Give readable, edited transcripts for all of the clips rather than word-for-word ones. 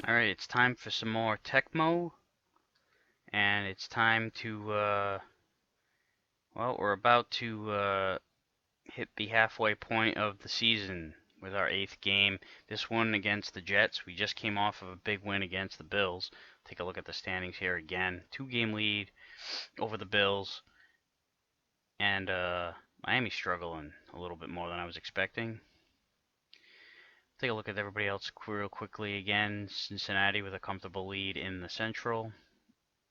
Alright, it's time for some more Tecmo, and it's time to, well, we're about to hit the halfway point of the season with our 8th game. This one against the Jets. We just came off of a big win against the Bills. Take a look at the standings here again. 2-game lead over the Bills, and Miami's struggling a little bit more than I was expecting. Take a look at everybody else real quickly again. Cincinnati with a comfortable lead in the Central.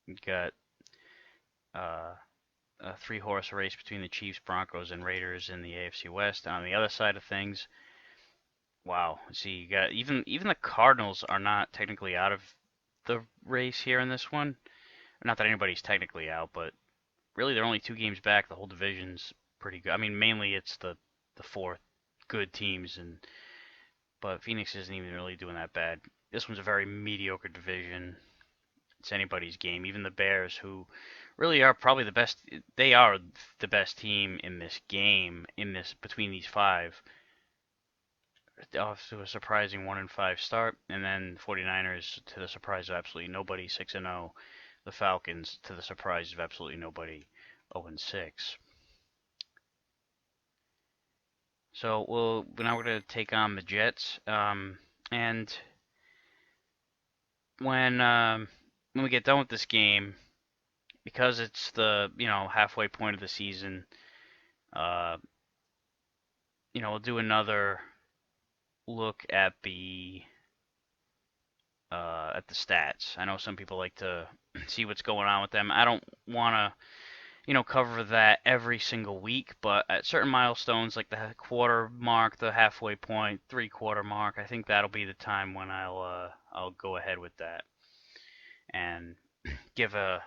We got a 3-horse race between the Chiefs, Broncos, and Raiders in the AFC West. On the other side of things, wow. See, you got even the Cardinals are not technically out of the race here in this one. Not that anybody's technically out, but really they're only 2 games back. The whole division's pretty good. I mean, mainly it's the 4 good teams, but Phoenix isn't even really doing that bad. This one's a very mediocre division. It's anybody's game. Even the Bears, who really are probably the best, they are the best team in this game, between these 5. Off to a surprising 1-5 start, and then the 49ers, to the surprise of absolutely nobody, 6-0. The Falcons, to the surprise of absolutely nobody, 0-6. So now we're going to take on the Jets, and when we get done with this game, because it's the halfway point of the season, we'll do another look at the stats. I know some people like to see what's going on with them. I don't want to cover that every single week, but at certain milestones like the quarter mark, the halfway point, 3/4 mark, I think that'll be the time when I'll go ahead with that and give a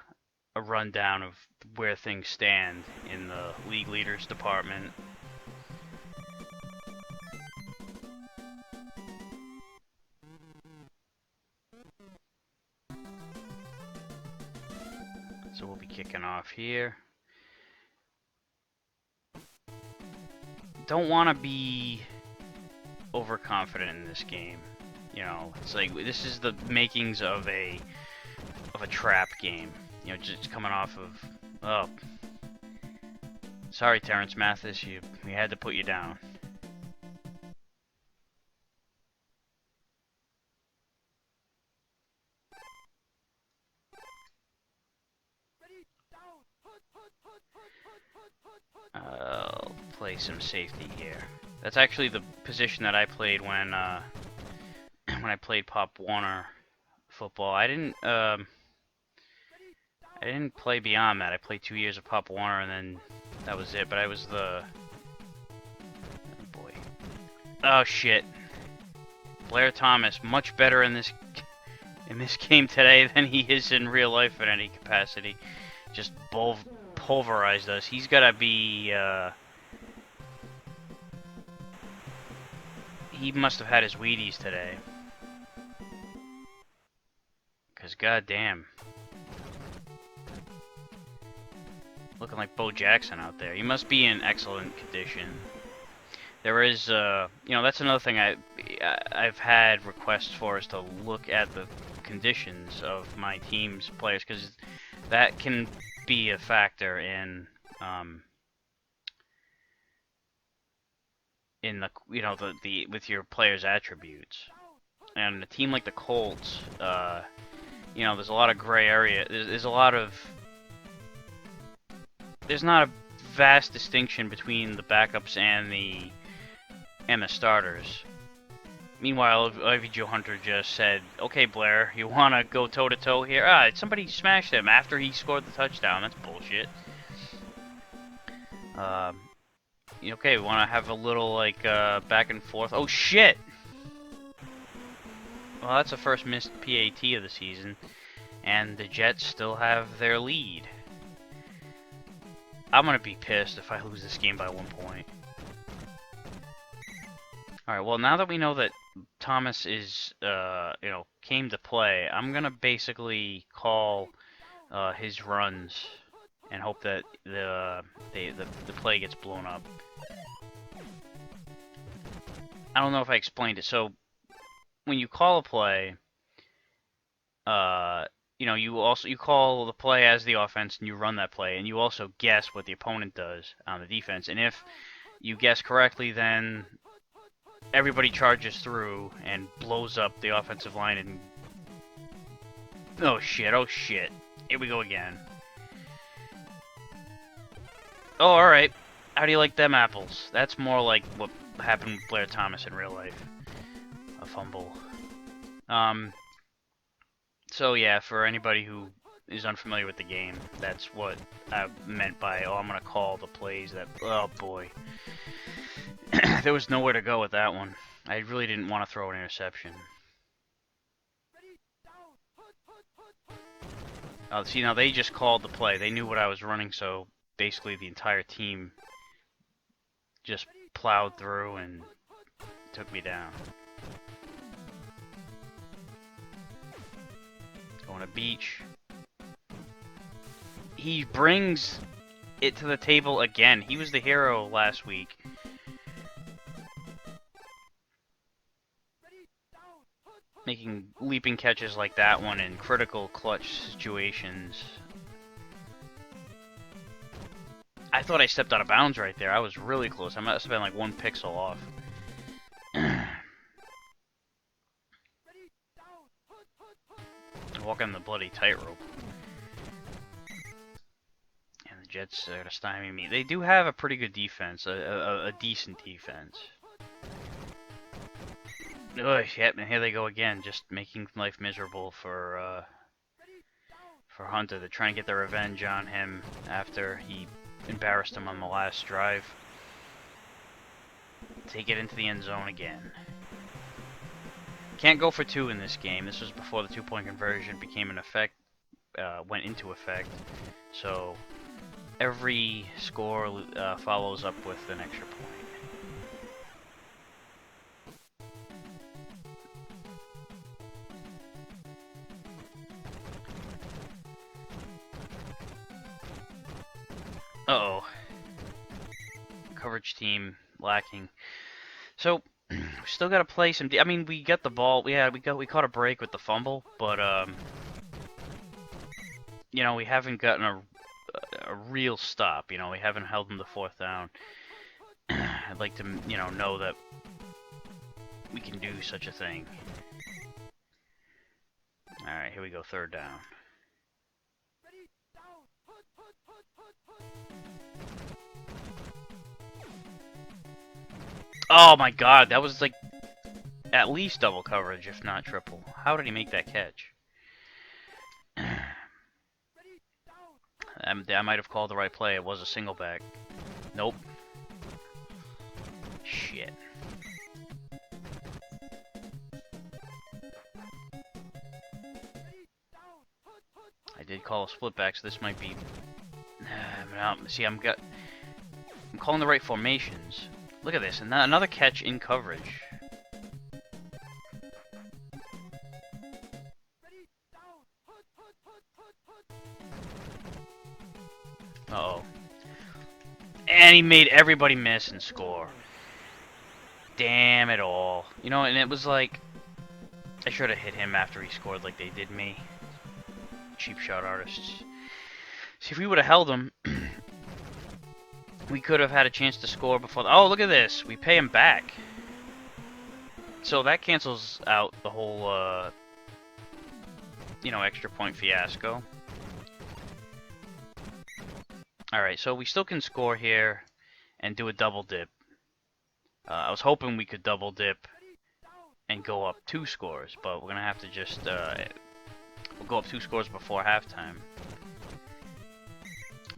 rundown of where things stand in the league leaders department. So we'll be kicking off here. Don't want to be overconfident in this game. It's like this is the makings of a trap game. Just coming off of, oh, sorry, Terrence Mathis, we had to put you down. I'll play some safety here. That's actually the position that I played when when I played Pop Warner football. I didn't play beyond that. I played 2 years of Pop Warner and then that was it. But I was the, oh boy, oh shit, Blair Thomas, much better in this game today than he is in real life in any capacity. Just pulverized us. He's gotta be he must have had his Wheaties today. Cause goddamn, looking like Bo Jackson out there. He must be in excellent condition. There is, that's another thing I've had requests for, is to look at the conditions of my team's players, because that can be a factor in the with your players' attributes. And a team like the Colts, there's a lot of gray area. There's a lot of, there's not a vast distinction between the backups and the starters. Meanwhile, Ivy Joe Hunter just said, "Okay, Blair, you want to go toe-to-toe here?" Somebody smashed him after he scored the touchdown. That's bullshit. Okay, we want to have a little, back and forth. Oh, shit! Well, that's the first missed PAT of the season, and the Jets still have their lead. I'm gonna be pissed if I lose this game by 1 point. Alright, well, now that we know that Thomas is, came to play, I'm gonna basically call his runs and hope that the play gets blown up. I don't know if I explained it. So when you call a play, you know, you call the play as the offense and you run that play, and you also guess what the opponent does on the defense. And if you guess correctly, then everybody charges through and blows up the offensive line. And oh shit, here we go again. Oh, all right. How do you like them apples? That's more like what happened with Blair Thomas in real life. A fumble. So yeah, for anybody who is unfamiliar with the game, that's what I meant by, oh, I'm gonna call the plays that, oh boy. There was nowhere to go with that one. I really didn't want to throw an interception. See, now they just called the play. They knew what I was running, so basically the entire team just plowed through and took me down. Going to Beach. He brings it to the table again. He was the hero last week. Making leaping catches like that one in critical clutch situations. I thought I stepped out of bounds right there. I was really close. I must have been like 1 pixel off. Walking the bloody tightrope. And the Jets are to stymie me. They do have a pretty good defense, a decent defense. Ugh, yep, and here they go again, just making life miserable for Hunter. They're trying to get their revenge on him after he embarrassed him on the last drive. Take it into the end zone again. Can't go for 2 in this game. This was before the 2-point conversion became an effect, went into effect. So every score follows up with an extra point. Uh-oh. Coverage team lacking. So we still got to play some. I mean, we got the ball. We caught a break with the fumble, but you know, we haven't gotten a real stop. You know, we haven't held them to 4th down. I'd like to, you know that we can do such a thing. All right, here we go. 3rd down. Oh my god, that was like at least double coverage, if not triple. How did he make that catch? I might have called the right play. It was a single back. Nope. Shit. I did call a split back, so this might be... see, I'm calling the right formations. Look at this, and another catch in coverage. Uh-oh. And he made everybody miss and score. Damn it all. You know, and it was like... I should have hit him after he scored like they did me. Cheap shot artists. See, if we would have held him... we could have had a chance to score before... Oh, look at this! We pay him back. So that cancels out the whole, you know, extra point fiasco. Alright, so we still can score here and do a double dip. I was hoping we could double dip and go up 2 scores, but we're going to have to just, we'll go up 2 scores before halftime.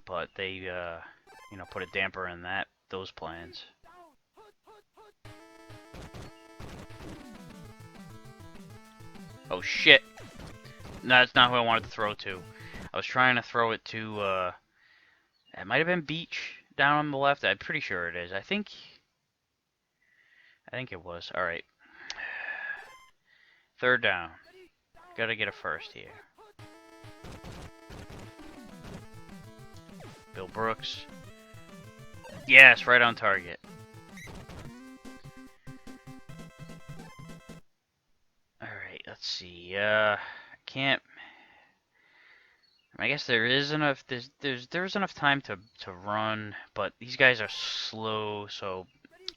But they, you know, put a damper in those plans. Oh shit! No, that's not who I wanted to throw to. I was trying to throw it to, it might have been Beach down on the left. I'm pretty sure it is. I think it was. Alright. 3rd down. Gotta get a first here. Bill Brooks. Yes, right on target. Alright, let's see. can't. I guess there is enough. There's enough time to run, but these guys are slow, so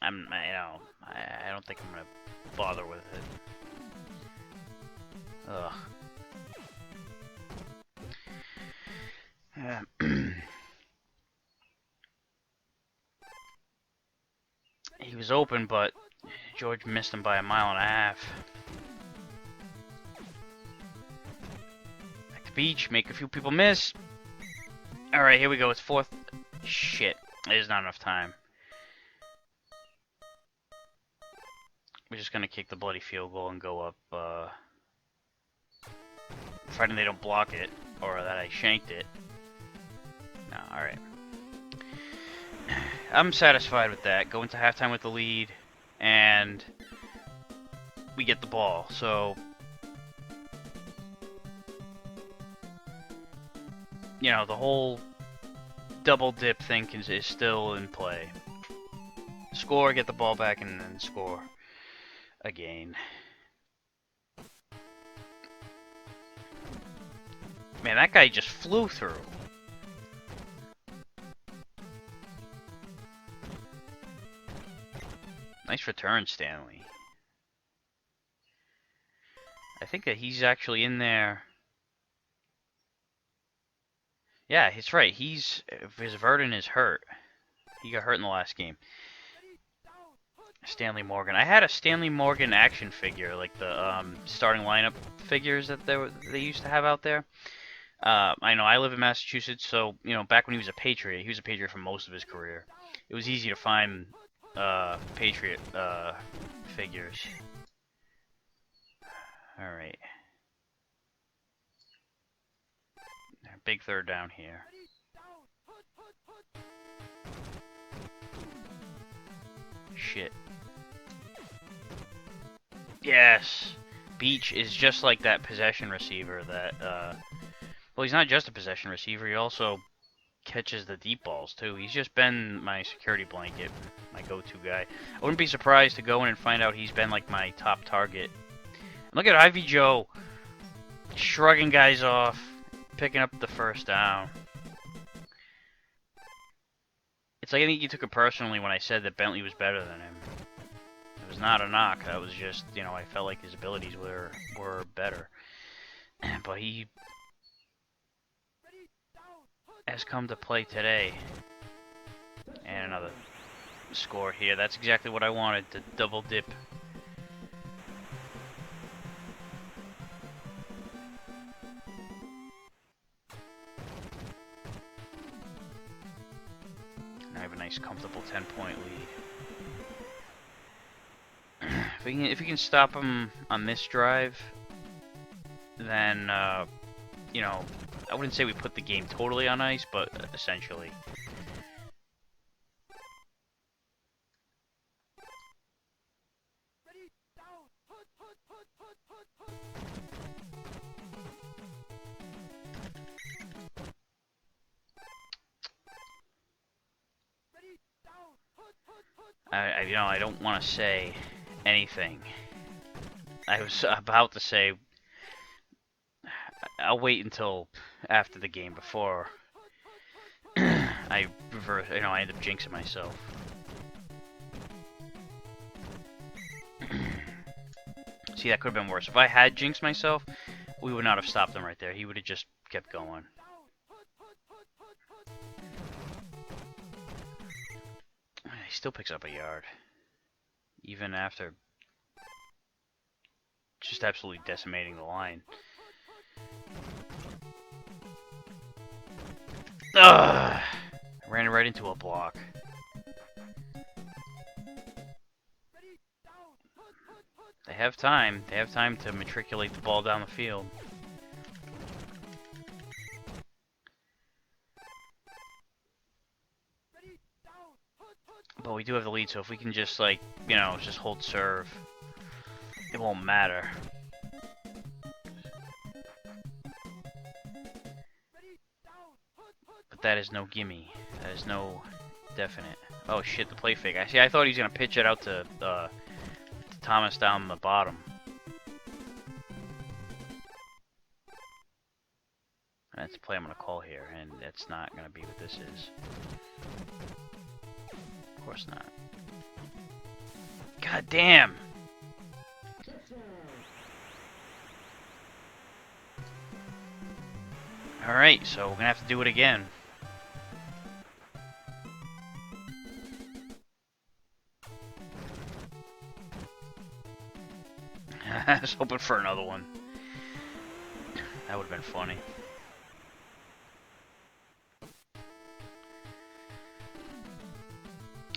I don't think I'm gonna bother with it. Ugh. He was open, but George missed him by 1.5 miles. Back to beach, make a few people miss. Alright, here we go. It's 4th. Shit. There's not enough time. We're just gonna kick the bloody field goal and go up, fighting they don't block it, or that I shanked it. No, alright. I'm satisfied with that. Go into halftime with the lead, and we get the ball. So, you know, the whole double dip thing is still in play. Score, get the ball back, and then score again. Man, that guy just flew through. Nice return, Stanley. I think that he's actually in there. Yeah, it's right. His Verdon is hurt. He got hurt in the last game. Stanley Morgan. I had a Stanley Morgan action figure, like the starting lineup figures that they used to have out there. I know I live in Massachusetts, so you know back when he was a Patriot for most of his career. It was easy to find Patriot figures. All right, big third down here. Shit. Yes! Beach is just like that possession receiver that, well, he's not just a possession receiver, he also catches the deep balls, too. He's just been my security blanket, my go-to guy. I wouldn't be surprised to go in and find out he's been, like, my top target. And look at Ivy Joe, shrugging guys off, picking up the first down. It's like I think he took it personally when I said that Bentley was better than him. It was not a knock. That was just, you know, I felt like his abilities were better. But he has come to play today. And another score here. That's exactly what I wanted, to double dip. Now I have a nice, comfortable 10-point lead. If we can stop him on this drive, then, you know, I wouldn't say we put the game totally on ice, but essentially. You know, I don't want to say anything. I was about to say I'll wait until after the game before I reverse. You know, I end up jinxing myself. See, that could have been worse. If I had jinxed myself, we would not have stopped him right there. He would have just kept going. He still picks up a yard, even after just absolutely decimating the line. Ugh! Ran right into a block. They have time. They have time to matriculate the ball down the field. But we do have the lead, so if we can just, like, you know, just hold serve, it won't matter. But that is no gimme. That is no definite. Oh shit, the play fake. I thought he was gonna pitch it out to Thomas down the bottom. And that's the play I'm going to call here, and that's not going to be what this is. Of course not. God damn! Alright, so we're going to have to do it again. I was hoping for another one. That would have been funny.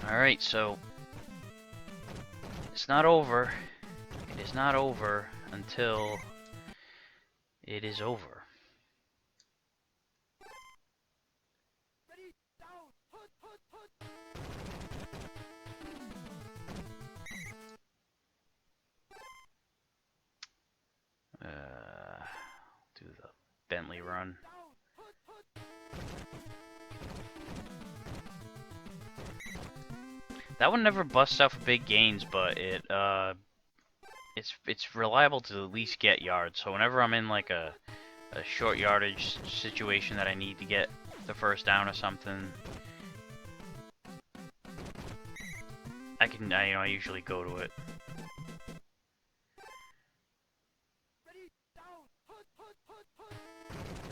Alright, so it's not over. It is not over until it is over. Do the Bentley run. That one never busts out for big gains, but it's reliable to at least get yards. So whenever I'm in like a short yardage situation that I need to get the first down or something, I usually go to it.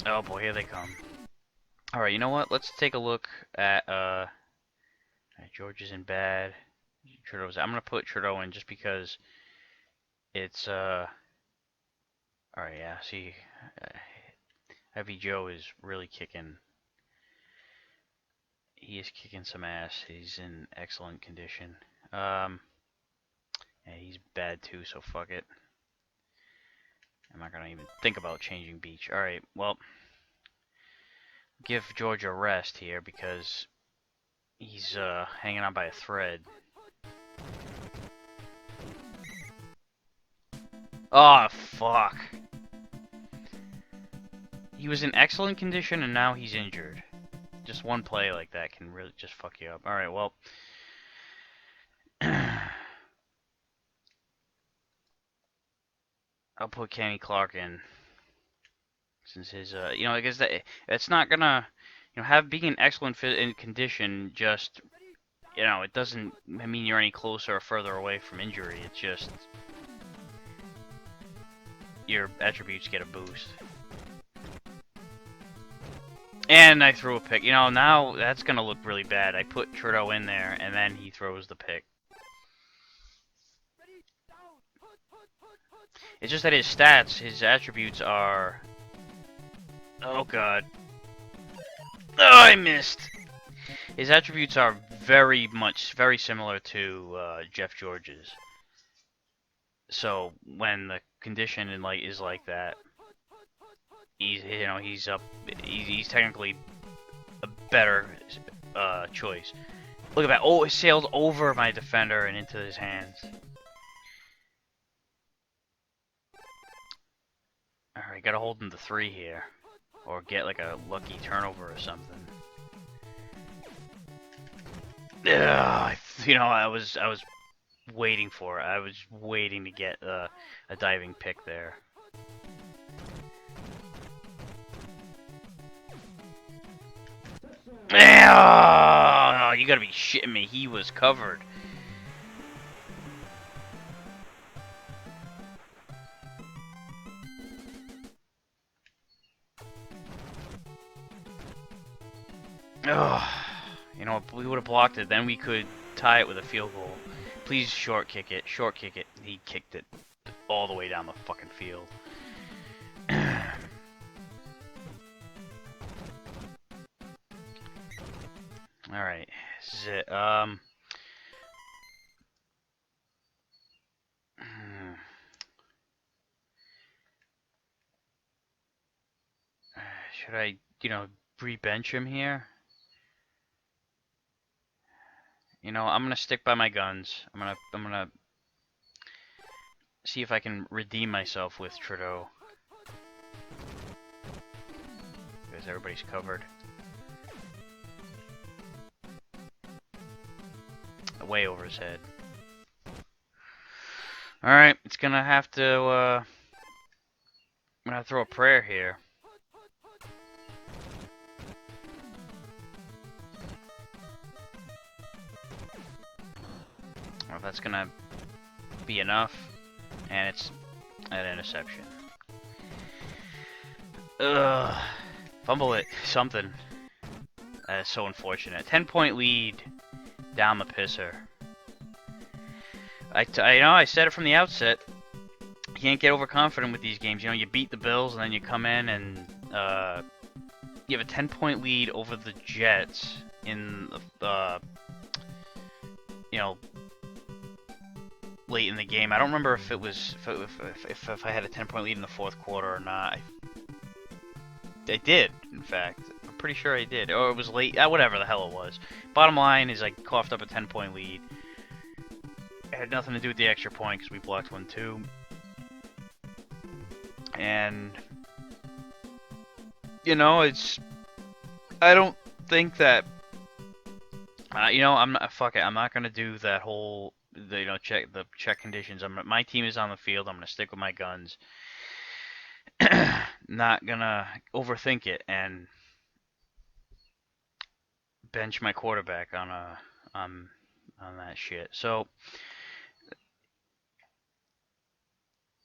Oh boy, here they come. Alright, you know what? Let's take a look at George is in bad. Trudeau's. I'm gonna put Trudeau in just because it's alright, yeah, see, Heavy Joe is really kicking. He is kicking some ass. He's in excellent condition. Yeah, he's bad too, so fuck it. I'm not gonna even think about changing Beach. Alright, well, give George a rest here because he's hanging on by a thread. Oh, fuck. He was in excellent condition and now he's injured. Just one play like that can really just fuck you up. Alright, well. I'll put Kenny Clark in. Since his, I guess it's not gonna, have being in excellent condition just, it doesn't mean you're any closer or further away from injury. It's just your attributes get a boost. And I threw a pick. Now that's gonna look really bad. I put Trudeau in there, and then he throws the pick. It's just that his stats, his attributes are... Oh god. Oh, I missed! His attributes are very similar to Jeff George's. So when the condition is like that, he's technically a better choice. Look at that! Oh, it sailed over my defender and into his hands. All right, gotta hold him to 3 here, or get like a lucky turnover or something. I was waiting for it. I was waiting to get a diving pick there. Oh, you gotta be shitting me. He was covered. Oh, if we would have blocked it, then we could tie it with a field goal. Please short kick it. Short kick it. He kicked it all the way down the fucking field. Alright, this is it. Should I, re-bench him here? I'm gonna stick by my guns. I'm gonna see if I can redeem myself with Trudeau. Because everybody's covered. Way over his head. Alright, it's gonna have to, I'm gonna throw a prayer here. know if that's gonna be enough, and it's an interception. Ugh. Fumble it. Something. That is so unfortunate. 10-point lead down the pisser. I know I said it from the outset. You can't get overconfident with these games. You know, you beat the Bills and then you come in and you have a 10-point lead over the Jets in the you know, late in the game. I don't remember if it was if I had a 10-point lead in the fourth quarter or not. I did, in fact. I'm pretty sure I did. Or it was late. Whatever the hell it was. Bottom line is I coughed up a 10-point lead. It had nothing to do with the extra point because we blocked one too. And, you know, I don't think that, you know, fuck it. I'm not going to do that whole, check conditions. My team is on the field. I'm going to stick with my guns. Not going to overthink it and bench my quarterback on that shit. So,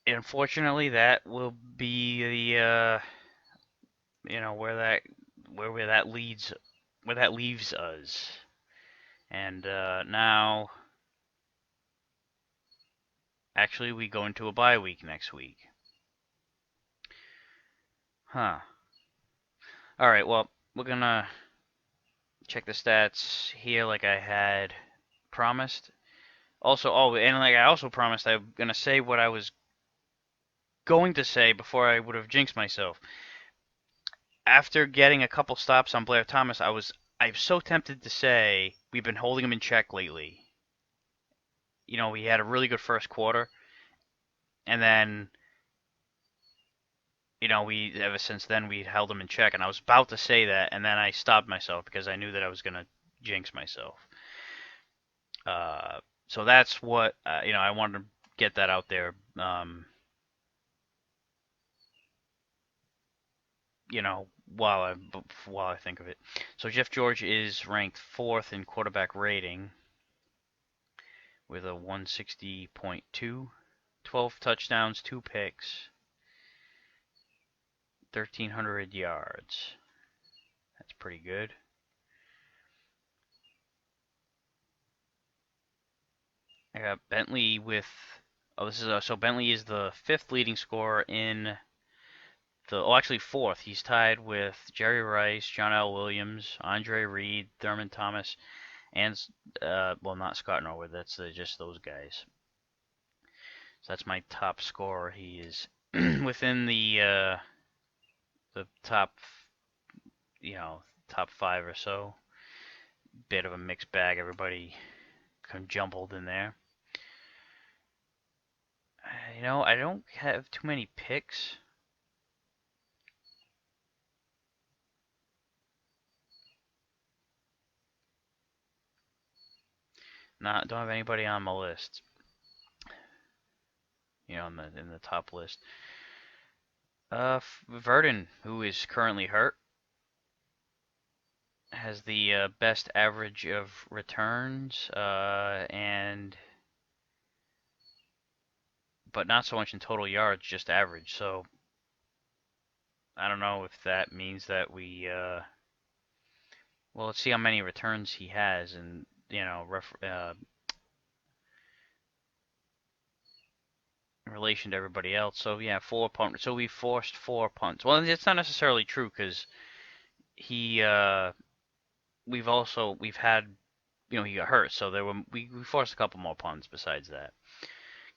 unfortunately, that will be the you know, where that leaves us. And now, actually, we go into a bye week next week. Huh. All right. Well, we're gonna check the stats here, like I had promised. Also, and like I also promised, I'm gonna say what I was going to say before I would have jinxed myself. After getting a couple stops on Blair Thomas, I'm so tempted to say we've been holding him in check lately. You know, we had a really good first quarter, and then, you know, ever since then we held him in check, and I was about to say that, and then I stopped myself because I knew that I was gonna jinx myself. So that's what you know. I wanted to get that out there. You know, while I think of it. So Jeff George is ranked 4th in quarterback rating with a 160.2, 12 touchdowns, 2 picks, 1,300 yards. That's pretty good. I got Bentley with. Oh, this is so Bentley is the 5th leading scorer in the. Oh, actually 4th. He's tied with Jerry Rice, John L. Williams, Andre Reed, Thurman Thomas, and well, not Scott Norwood. That's just those guys. So that's my top scorer. He is within the top, you know, top 5 or so. Bit of a mixed bag. Everybody kind of jumbled in there. You know, I don't have too many picks. Don't have anybody on my list. You know, in the top list. Verdon, who is currently hurt, has the best average of returns, but not so much in total yards, just average. So I don't know if that means that well, let's see how many returns he has, and you know, in relation to everybody else. So yeah, 4 punt. So we forced 4 punts. Well, it's not necessarily true because we've had, you know, he got hurt, so we forced a couple more punts besides that.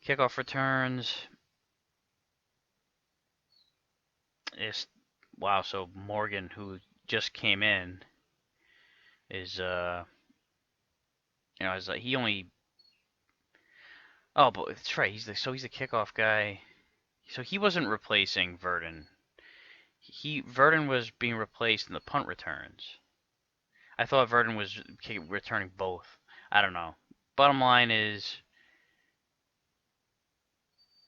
Kickoff returns is wow. So Morgan, who just came in, is you know, is he only. Oh, but that's right. He's the kickoff guy. So he wasn't replacing Verdon. Verdon was being replaced in the punt returns. I thought Verdon was returning both. I don't know. Bottom line is,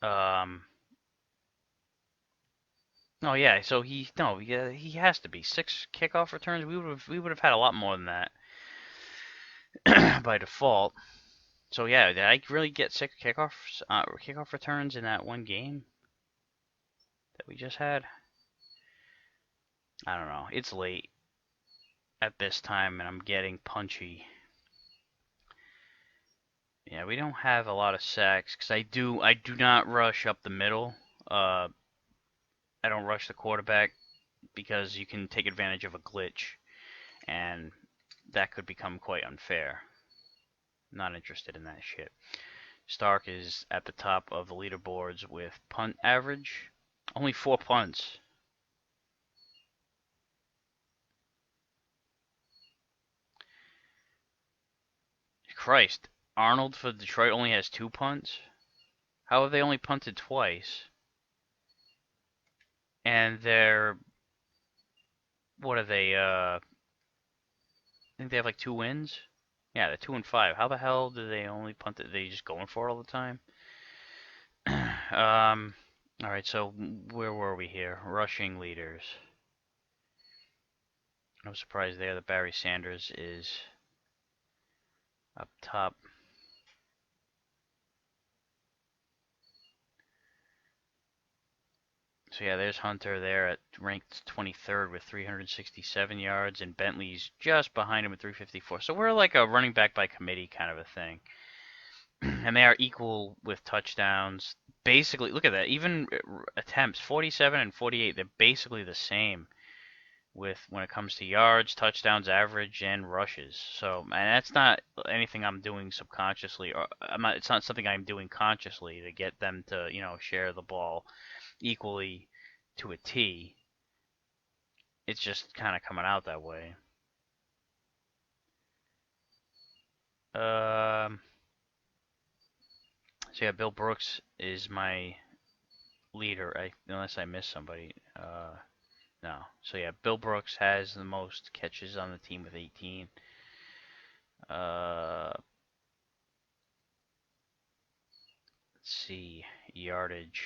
oh yeah. So he has to be 6 kickoff returns. We would have had a lot more than that by default. So yeah, did I really get 6 kickoff returns in that one game that we just had? I don't know. It's late at this time, and I'm getting punchy. Yeah, we don't have a lot of sacks because I do not rush up the middle. Uh, I don't rush the quarterback because you can take advantage of a glitch, and that could become quite unfair. Not interested in that shit. Stark is at the top of the leaderboards with punt average. Only 4 punts. Christ, Arnold for Detroit only has 2 punts? How have they only punted twice? And they're, what are they, I think they have like 2 wins? Yeah, they're 2-5. How the hell do they only punt it? They just going for it all the time? Alright, so where were we here? Rushing leaders. No surprise there that Barry Sanders is up top. So yeah, there's Hunter there at ranked 23rd with 367 yards, and Bentley's just behind him with 354. So we're like a running back by committee kind of a thing. And they are equal with touchdowns. Basically, look at that. Even attempts, 47 and 48, they're basically the same with when it comes to yards, touchdowns, average, and rushes. So, and that's not anything I'm doing subconsciously, or it's not something I'm doing consciously to get them to, share the ball equally to a T. It's just kind of coming out that way. So yeah, Bill Brooks is my leader, unless I missed somebody. No. So yeah, Bill Brooks has the most catches on the team with 18. Let's see, yardage.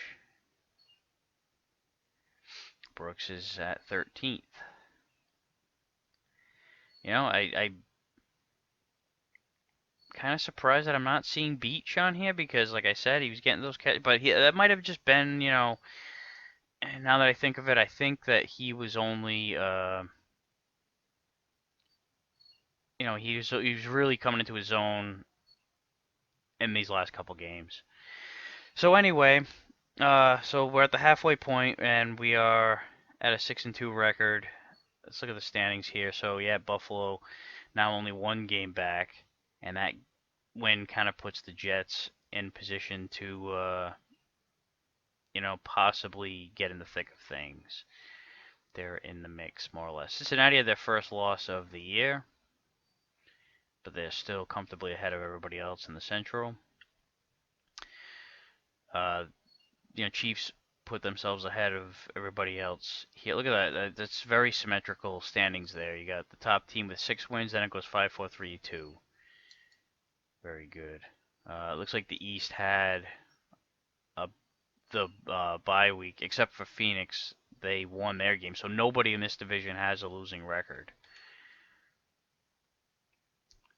Brooks is at 13th. I kind of surprised that I'm not seeing Beach on here because, like I said, he was getting those catches. But that might have just been, and now that I think of it, I think that he was only, he was really coming into his own in these last couple games. So anyway, so we're at the halfway point, and we are at a 6-2 record. Let's look at the standings here. So yeah, Buffalo now only one game back, and that win kind of puts the Jets in position to, possibly get in the thick of things. They're in the mix, more or less. Cincinnati had their first loss of the year, but they're still comfortably ahead of everybody else in the Central. Uh, Chiefs put themselves ahead of everybody else. Here, look at that. That's very symmetrical standings there. You got the top team with 6 wins, then it goes 5, 4, 3, 2. Very good. It looks like the East had the bye week, except for Phoenix. They won their game, so nobody in this division has a losing record.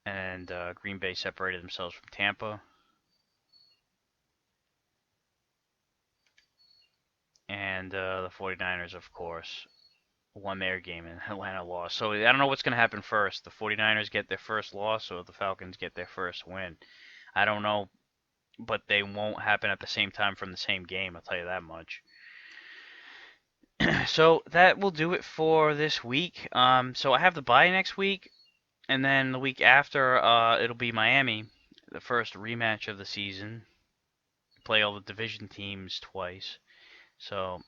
And Green Bay separated themselves from Tampa. And the 49ers, of course, won their game and Atlanta lost. So I don't know what's going to happen first. The 49ers get their first loss or the Falcons get their first win. I don't know, but they won't happen at the same time from the same game, I'll tell you that much. So that will do it for this week. So I have the bye next week, and then the week after, it'll be Miami, the first rematch of the season. Play all the division teams twice. So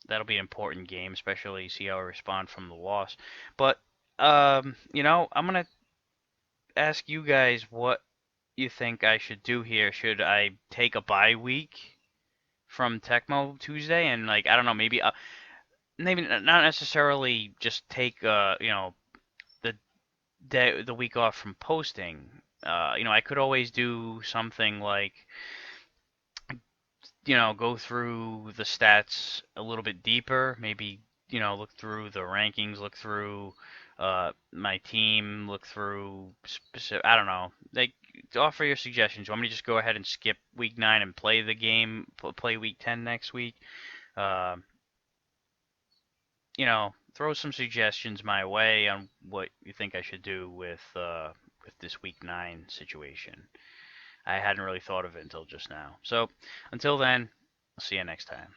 that'll be an important game, especially see how I respond from the loss. But I'm gonna ask you guys what you think I should do here. Should I take a bye week from Tecmo Tuesday and I don't know, maybe not necessarily just take the the week off from posting. I could always do something like go through the stats a little bit deeper, maybe look through the rankings, look through my team, look through specific, I don't know, like offer your suggestions. You want me to just go ahead and skip week 9 and play the game, play week 10 next week? Uh, throw some suggestions my way on what you think I should do with this week 9 situation. I hadn't really thought of it until just now. So until then, I'll see you next time.